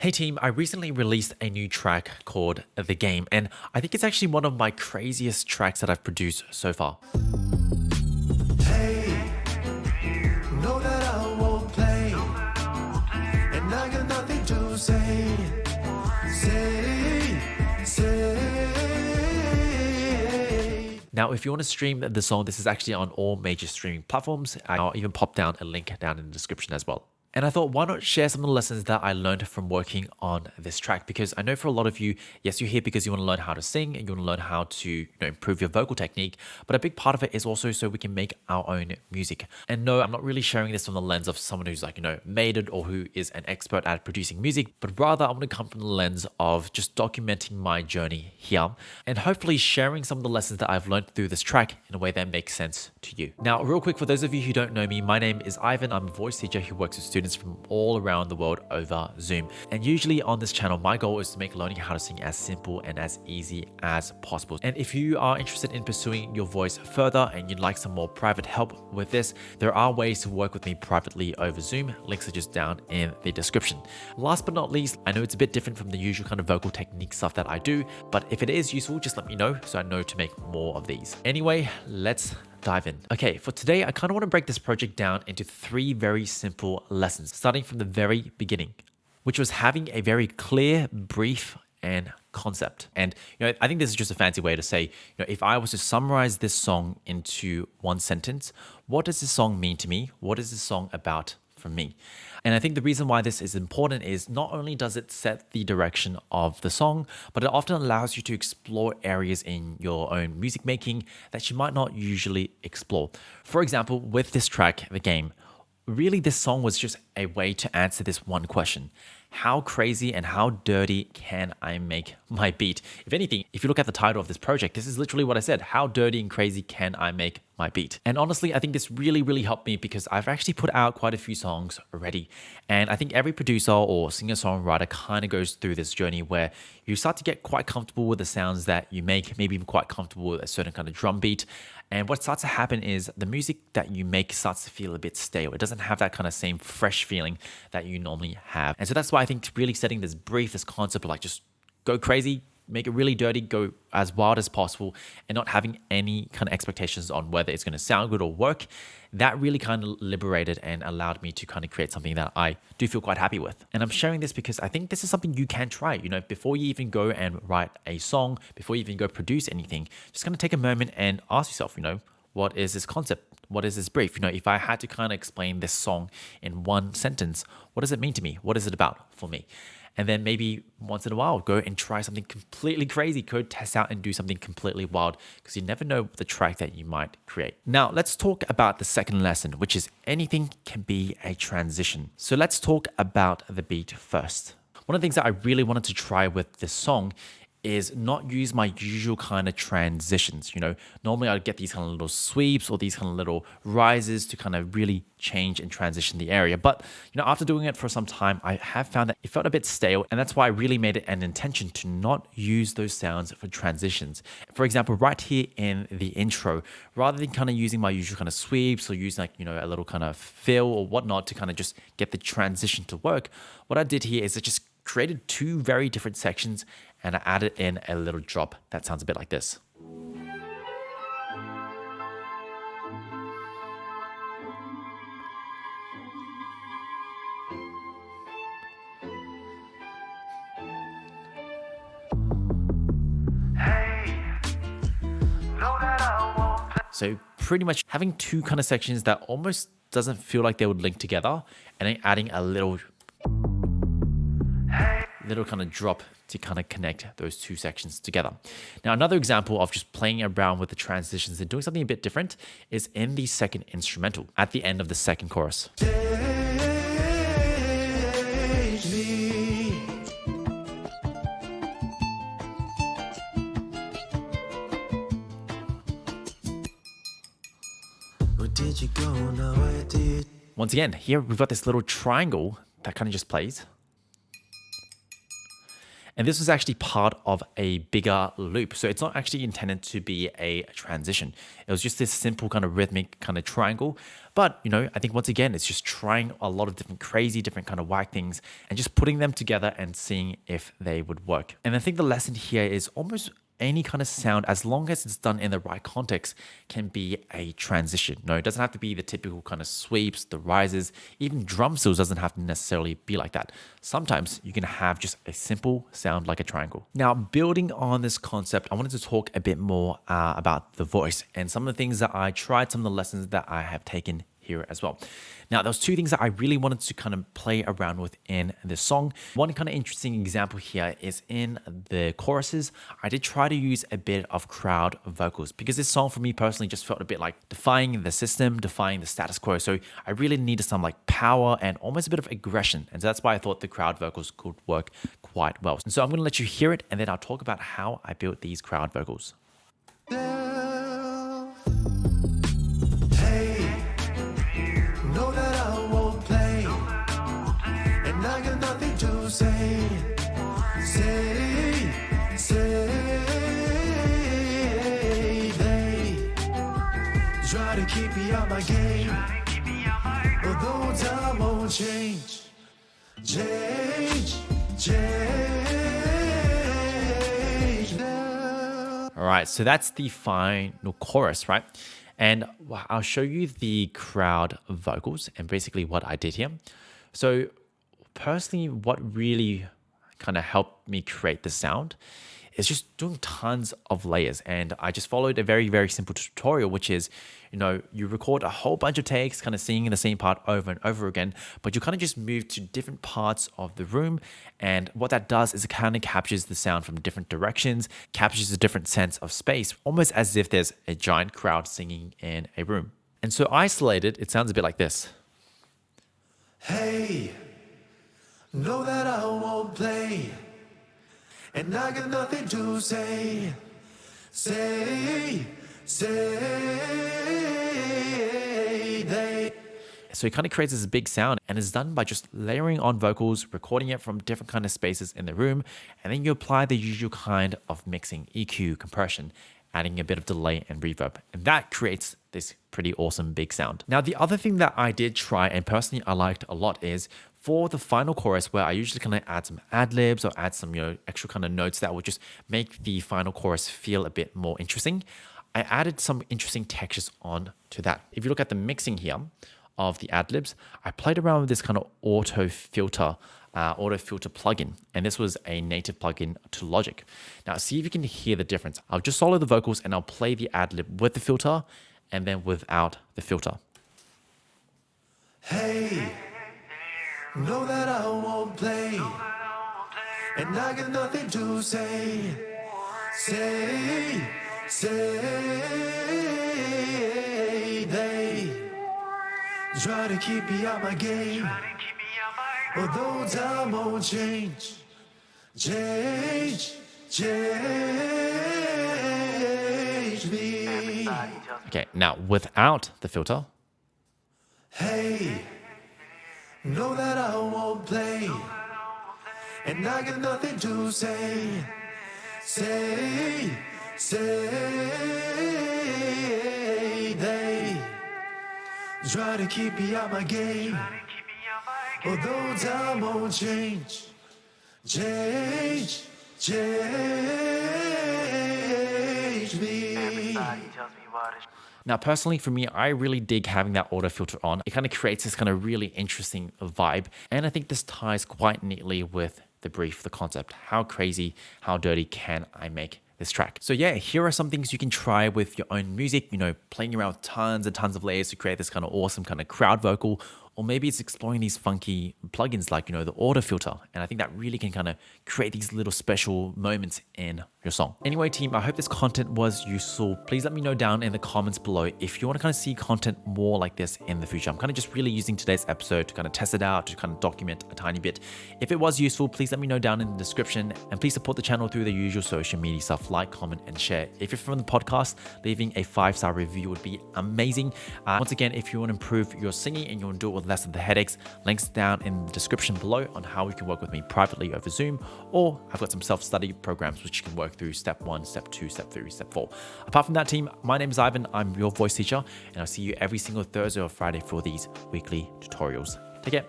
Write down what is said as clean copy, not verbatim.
Hey team, I recently released a new track called The Game, and I think it's actually one of my craziest tracks that I've produced so far. Hey, know that I won't play, and I got nothing to say. Now, if you want to stream the song, this is actually on all major streaming platforms. I'll even pop down a link down in the description as well. And I thought, why not share some of the lessons that I learned from working on this track? Because I know for a lot of you, yes, you're here because you want to learn how to sing and you want to learn how to improve your vocal technique. But a big part of it is also so we can make our own music. And no, I'm not really sharing this from the lens of someone who's made it or who is an expert at producing music, but rather I'm going to come from the lens of just documenting my journey here and hopefully sharing some of the lessons that I've learned through this track in a way that makes sense to you. Now, real quick, for those of you who don't know me, my name is Ivan. I'm a voice teacher who works with students from all around the world over Zoom. And usually on this channel, my goal is to make learning how to sing as simple and as easy as possible. And if you are interested in pursuing your voice further and you'd like some more private help with this, there are ways to work with me privately over Zoom. Links are just down in the description. Last but not least, I know it's a bit different from the usual kind of vocal technique stuff that I do, but if it is useful, just let me know so I know to make more of these. Anyway, let's dive in. Okay, for today, I kind of want to break this project down into 3 very simple lessons, starting from the very beginning, which was having a very clear brief and concept. And I think this is just a fancy way to say, if I was to summarize this song into one sentence, what does this song mean to me? What is this song about for me? And I think the reason why this is important is not only does it set the direction of the song, but it often allows you to explore areas in your own music making that you might not usually explore. For example, with this track, The Game, really this song was just a way to answer this one question. How crazy and how dirty can I make my beat? If anything, if you look at the title of this project, this is literally what I said. How dirty and crazy can I make my beat? And honestly, I think this really helped me because I've actually put out quite a few songs already. And I think every producer or singer-songwriter kind of goes through this journey where you start to get quite comfortable with the sounds that you make, maybe even quite comfortable with a certain kind of drum beat. And what starts to happen is the music that you make starts to feel a bit stale. It doesn't have that kind of same fresh feeling that you normally have. And so that's why I think really setting this concept of just go crazy, make it really dirty, go as wild as possible, and not having any kind of expectations on whether it's going to sound good or work, that really kind of liberated and allowed me to kind of create something that I do feel quite happy with. And I'm sharing this because I think this is something you can try. Before you even go and write a song, before you even go produce anything, just kind of take a moment and ask yourself, what is this concept? What is this brief? If I had to kind of explain this song in one sentence, what does it mean to me? What is it about for me? And then maybe once in a while, go and try something completely crazy. Go test out and do something completely wild because you never know the track that you might create. Now, let's talk about the second lesson, which is anything can be a transition. So let's talk about the beat first. One of the things that I really wanted to try with this song is not use my usual kind of transitions. Normally I'd get these kind of little sweeps or these kind of little rises to kind of really change and transition the area. But, after doing it for some time, I have found that it felt a bit stale. And that's why I really made it an intention to not use those sounds for transitions. For example, right here in the intro, rather than kind of using my usual kind of sweeps or using a little kind of fill or whatnot to kind of just get the transition to work, what I did here is I just created 2 very different sections and I added in a little drop that sounds a bit like this. So pretty much having 2 kind of sections that almost doesn't feel like they would link together, and then adding a little kind of drop to kind of connect those 2 sections together. Now, another example of just playing around with the transitions and doing something a bit different is in the second instrumental at the end of the second chorus. Once again, here we've got this little triangle that kind of just plays. And this was actually part of a bigger loop. So it's not actually intended to be a transition. It was just this simple kind of rhythmic kind of triangle. But, I think once again, it's just trying a lot of different crazy, different kind of whack things and just putting them together and seeing if they would work. And I think the lesson here is almost any kind of sound, as long as it's done in the right context, can be a transition. No, it doesn't have to be the typical kind of sweeps, the rises, even drum fills doesn't have to necessarily be like that. Sometimes you can have just a simple sound like a triangle. Now, building on this concept, I wanted to talk a bit more about the voice and some of the things that I tried, some of the lessons that I have taken here as well. Now, there was two things that I really wanted to kind of play around with in this song. One kind of interesting example here is in the choruses. I did try to use a bit of crowd vocals because this song for me personally just felt a bit like defying the system, defying the status quo. So I really needed some like power and almost a bit of aggression. And so that's why I thought the crowd vocals could work quite well. And so I'm going to let you hear it and then I'll talk about how I built these crowd vocals. Know that I won't play, and I got nothing to say. They try to keep me out my game, although time won't change. All right, so that's the final chorus, right? And I'll show you the crowd vocals and basically what I did here. So personally, what really kind of helped me create the sound is just doing tons of layers. And I just followed a very, very simple tutorial, which is, you record a whole bunch of takes, kind of singing the same part over and over again, but you kind of just move to different parts of the room. And what that does is it kind of captures the sound from different directions, captures a different sense of space, almost as if there's a giant crowd singing in a room. And so isolated, it sounds a bit like this. Hey, know that I won't play, and I got nothing to say. They. So it kind of creates this big sound and is done by just layering on vocals, recording it from different kind of spaces in the room, and then you apply the usual kind of mixing, EQ, compression, adding a bit of delay and reverb. And that creates this pretty awesome big sound. Now, the other thing that I did try and personally I liked a lot is for the final chorus, where I usually kind of add some ad libs or add some extra kind of notes that would just make the final chorus feel a bit more interesting. I added some interesting textures on to that. If you look at the mixing here of the ad libs, I played around with this kind of auto filter plugin, and this was a native plugin to Logic. Now, see if you can hear the difference. I'll just solo the vocals and I'll play the ad lib with the filter and then without the filter. Hey, know that I won't play, and I got nothing to say. They try to keep me out my game, although time won't change. Me. Okay, now without the filter. Hey, know that I won't play, and I got nothing to say. They try to keep me out my game, although time won't change. Me. Now, personally, for me, I really dig having that auto filter on. It kind of creates this kind of really interesting vibe. And I think this ties quite neatly with the brief, the concept. How crazy, how dirty can I make this track? So yeah, here are some things you can try with your own music, playing around with tons and tons of layers to create this kind of awesome kind of crowd vocal. Or maybe it's exploring these funky plugins like, the auto filter. And I think that really can kind of create these little special moments in your song. Anyway, team, I hope this content was useful. Please let me know down in the comments below if you want to kind of see content more like this in the future. I'm kind of just really using today's episode to kind of test it out, to kind of document a tiny bit. If it was useful, please let me know down in the description, and please support the channel through the usual social media stuff, like, comment, and share. If you're from the podcast, leaving a 5-star review would be amazing. Once again, if you want to improve your singing and you want to do it with less of the headaches. Links down in the description below on how you can work with me privately over Zoom, or I've got some self-study programs which you can work through step 1, step 2, step 3, step 4. Apart from that, team, my name is Ivan. I'm your voice teacher, and I'll see you every single Thursday or Friday for these weekly tutorials. Take care.